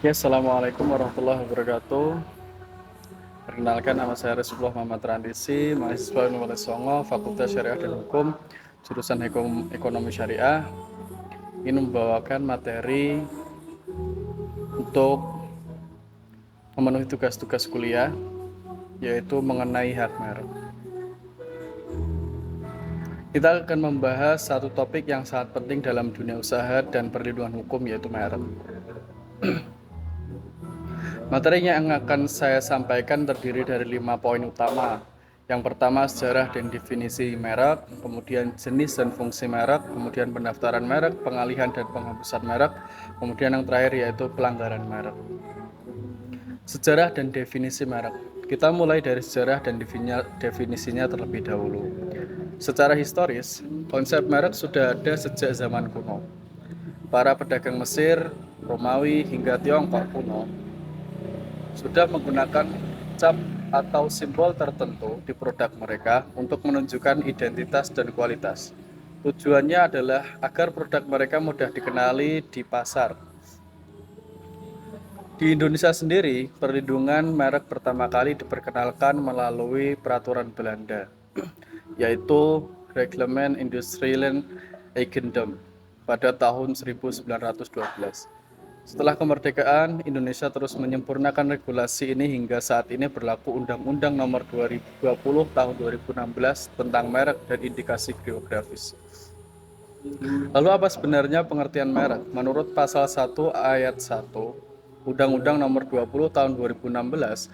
Ya, Assalamualaikum warahmatullahi wabarakatuh. Perkenalkan, nama saya Rizullah Muhammad Randisi, mahasiswa Universitas Songo, Fakultas Syariah dan Hukum, jurusan Ekonomi Syariah. Ini membawakan materi untuk memenuhi tugas-tugas kuliah, yaitu mengenai hak merek. Kita akan membahas satu topik yang sangat penting dalam dunia usaha dan perlindungan hukum, yaitu merek. Materi yang akan saya sampaikan terdiri dari 5 poin utama. Yang pertama, sejarah dan definisi merek, kemudian jenis dan fungsi merek, kemudian pendaftaran merek, pengalihan dan penghapusan merek, kemudian yang terakhir yaitu pelanggaran merek. Sejarah dan definisi merek. Kita mulai dari sejarah dan definisinya terlebih dahulu. Secara historis, konsep merek sudah ada sejak zaman kuno. Para pedagang Mesir, Romawi, hingga Tiongkok kuno sudah menggunakan cap atau simbol tertentu di produk mereka untuk menunjukkan identitas dan kualitas. Tujuannya adalah agar produk mereka mudah dikenali di pasar. Di Indonesia sendiri, perlindungan merek pertama kali diperkenalkan melalui peraturan Belanda, yaitu Reglement Industriële Eigendom pada tahun 1912. Setelah kemerdekaan, Indonesia terus menyempurnakan regulasi ini hingga saat ini berlaku Undang-Undang Nomor 2020 Tahun 2016 tentang merek dan indikasi geografis. Lalu apa sebenarnya pengertian merek? Menurut pasal 1 ayat 1 Undang-Undang Nomor 20 Tahun 2016,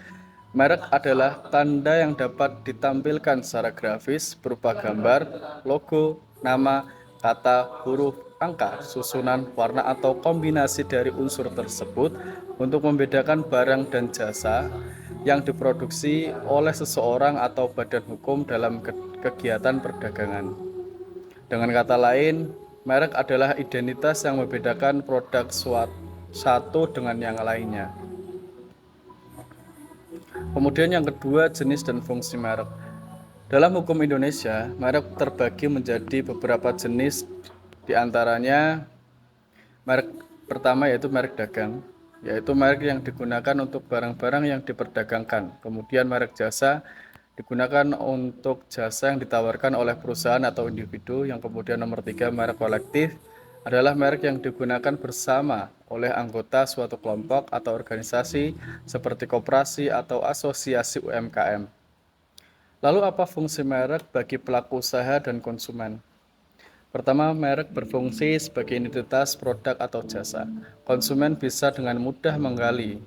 merek adalah tanda yang dapat ditampilkan secara grafis berupa gambar, logo, nama, kata, huruf, angka, susunan, warna atau kombinasi dari unsur tersebut untuk membedakan barang dan jasa yang diproduksi oleh seseorang atau badan hukum dalam kegiatan perdagangan. Dengan kata lain, merek adalah identitas yang membedakan produk satu dengan yang lainnya. Kemudian yang kedua, jenis dan fungsi merek. Dalam hukum Indonesia, merek terbagi menjadi beberapa jenis, diantaranya merek pertama yaitu merek dagang, yaitu merek yang digunakan untuk barang-barang yang diperdagangkan. Kemudian merek jasa digunakan untuk jasa yang ditawarkan oleh perusahaan atau individu. Yang kemudian nomor 3, merek kolektif adalah merek yang digunakan bersama oleh anggota suatu kelompok atau organisasi seperti koperasi atau asosiasi UMKM. Lalu apa fungsi merek bagi pelaku usaha dan konsumen? Pertama, merek berfungsi sebagai identitas produk atau jasa. Konsumen bisa dengan mudah mengenali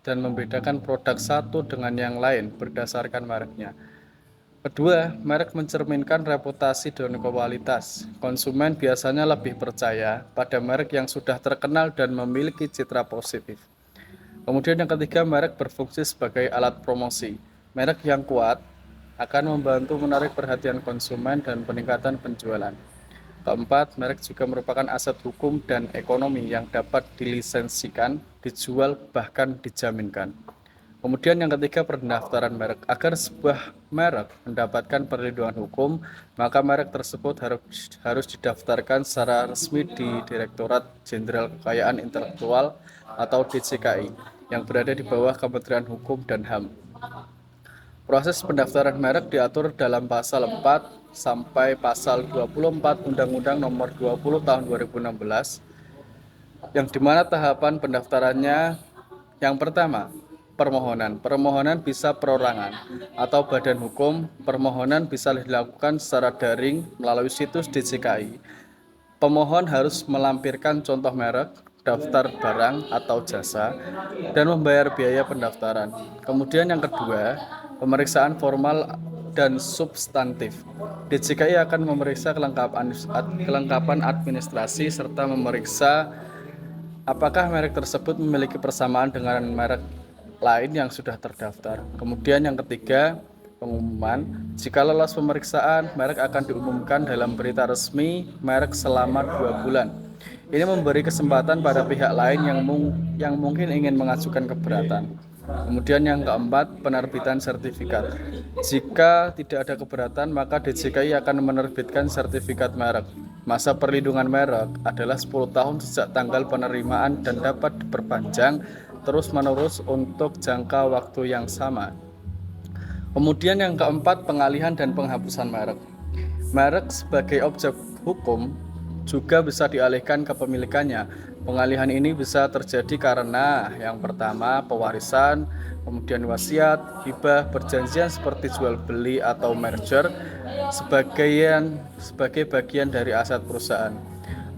dan membedakan produk satu dengan yang lain berdasarkan mereknya. Kedua, merek mencerminkan reputasi dan kualitas. Konsumen biasanya lebih percaya pada merek yang sudah terkenal dan memiliki citra positif. Kemudian yang ketiga, merek berfungsi sebagai alat promosi. Merek yang kuat akan membantu menarik perhatian konsumen dan peningkatan penjualan. Keempat, merek juga merupakan aset hukum dan ekonomi yang dapat dilisensikan, dijual, bahkan dijaminkan. Kemudian yang ketiga, pendaftaran merek. Agar sebuah merek mendapatkan perlindungan hukum, maka merek tersebut harus didaftarkan secara resmi di Direktorat Jenderal Kekayaan Intelektual atau DJKI yang berada di bawah Kementerian Hukum dan HAM. Proses pendaftaran merek diatur dalam pasal 4 sampai pasal 24 Undang-Undang Nomor 20 Tahun 2016, yang dimana tahapan pendaftarannya yang pertama, permohonan. Permohonan bisa perorangan atau badan hukum. Permohonan bisa dilakukan secara daring melalui situs DJKI. Pemohon harus melampirkan contoh merek, daftar barang atau jasa, dan membayar biaya pendaftaran. Kemudian yang kedua, pemeriksaan formal dan substantif. DJKI akan memeriksa kelengkapan administrasi serta memeriksa apakah merek tersebut memiliki persamaan dengan merek lain yang sudah terdaftar. Kemudian yang ketiga, pengumuman. Jika lolos pemeriksaan, merek akan diumumkan dalam berita resmi merek selama 2 bulan. Ini memberi kesempatan pada pihak lain yang mungkin ingin mengajukan keberatan. Kemudian yang keempat, penerbitan sertifikat. Jika tidak ada keberatan, maka DJKI akan menerbitkan sertifikat merek. Masa perlindungan merek adalah 10 tahun sejak tanggal penerimaan dan dapat diperpanjang terus-menerus untuk jangka waktu yang sama. Kemudian yang keempat, pengalihan dan penghapusan merek. Merek sebagai objek hukum juga bisa dialihkan ke pemilikannya. Pengalihan ini bisa terjadi karena yang pertama pewarisan, kemudian wasiat, hibah, perjanjian seperti jual beli atau merger sebagai bagian dari aset perusahaan.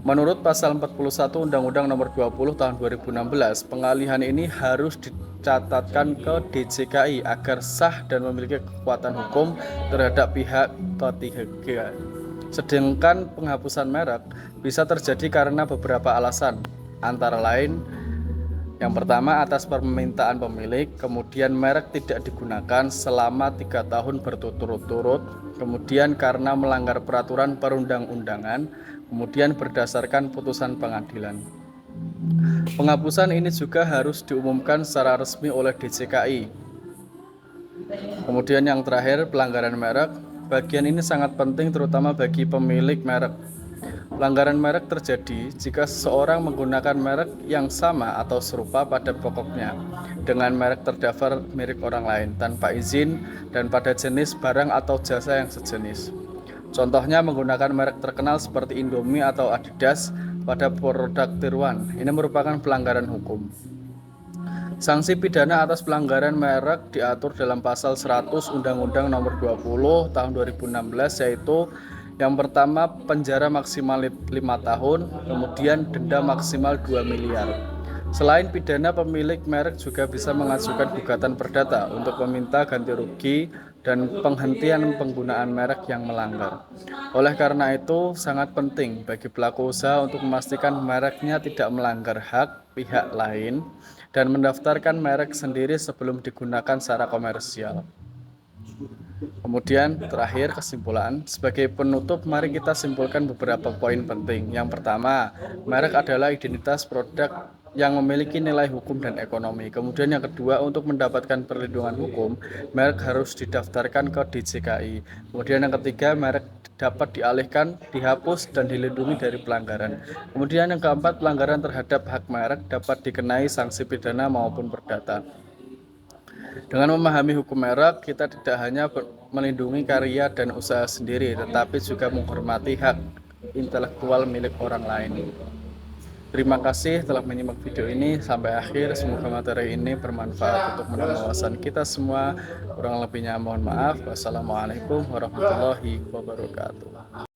Menurut pasal 41 Undang-Undang Nomor 20 Tahun 2016, pengalihan ini harus dicatatkan ke DJKI agar sah dan memiliki kekuatan hukum terhadap pihak ketiga. Sedangkan penghapusan merek bisa terjadi karena beberapa alasan, antara lain yang pertama atas permintaan pemilik, kemudian merek tidak digunakan selama 3 tahun berturut-turut, kemudian karena melanggar peraturan perundang-undangan, kemudian berdasarkan putusan pengadilan. Penghapusan ini juga harus diumumkan secara resmi oleh DJKI. Kemudian yang terakhir, pelanggaran merek. Bagian ini sangat penting terutama bagi pemilik merek. Pelanggaran merek terjadi jika seseorang menggunakan merek yang sama atau serupa pada pokoknya dengan merek terdaftar milik orang lain tanpa izin dan pada jenis barang atau jasa yang sejenis. Contohnya menggunakan merek terkenal seperti Indomie atau Adidas pada produk tiruan. Ini merupakan pelanggaran hukum. Sanksi pidana atas pelanggaran merek diatur dalam pasal 100 Undang-Undang Nomor 20 Tahun 2016, yaitu yang pertama penjara maksimal 5 tahun, kemudian denda maksimal 2 miliar. Selain pidana, pemilik merek juga bisa mengajukan gugatan perdata untuk meminta ganti rugi dan penghentian penggunaan merek yang melanggar. Oleh karena itu, sangat penting bagi pelaku usaha untuk memastikan mereknya tidak melanggar hak pihak lain dan mendaftarkan merek sendiri sebelum digunakan secara komersial. Kemudian terakhir kesimpulan, sebagai penutup mari kita simpulkan beberapa poin penting. Yang pertama, merek adalah identitas produk yang memiliki nilai hukum dan ekonomi. Kemudian yang kedua, untuk mendapatkan perlindungan hukum, merek harus didaftarkan ke DJKI. Kemudian yang ketiga, merek dapat dialihkan, dihapus, dan dilindungi dari pelanggaran. Kemudian yang keempat, pelanggaran terhadap hak merek dapat dikenai sanksi pidana maupun perdata. Dengan memahami hukum merek, kita tidak hanya melindungi karya dan usaha sendiri, tetapi juga menghormati hak intelektual milik orang lain. Terima kasih telah menyimak video ini sampai akhir. Semoga materi ini bermanfaat untuk menambah wawasan kita semua. Kurang lebihnya mohon maaf. Wassalamualaikum warahmatullahi wabarakatuh.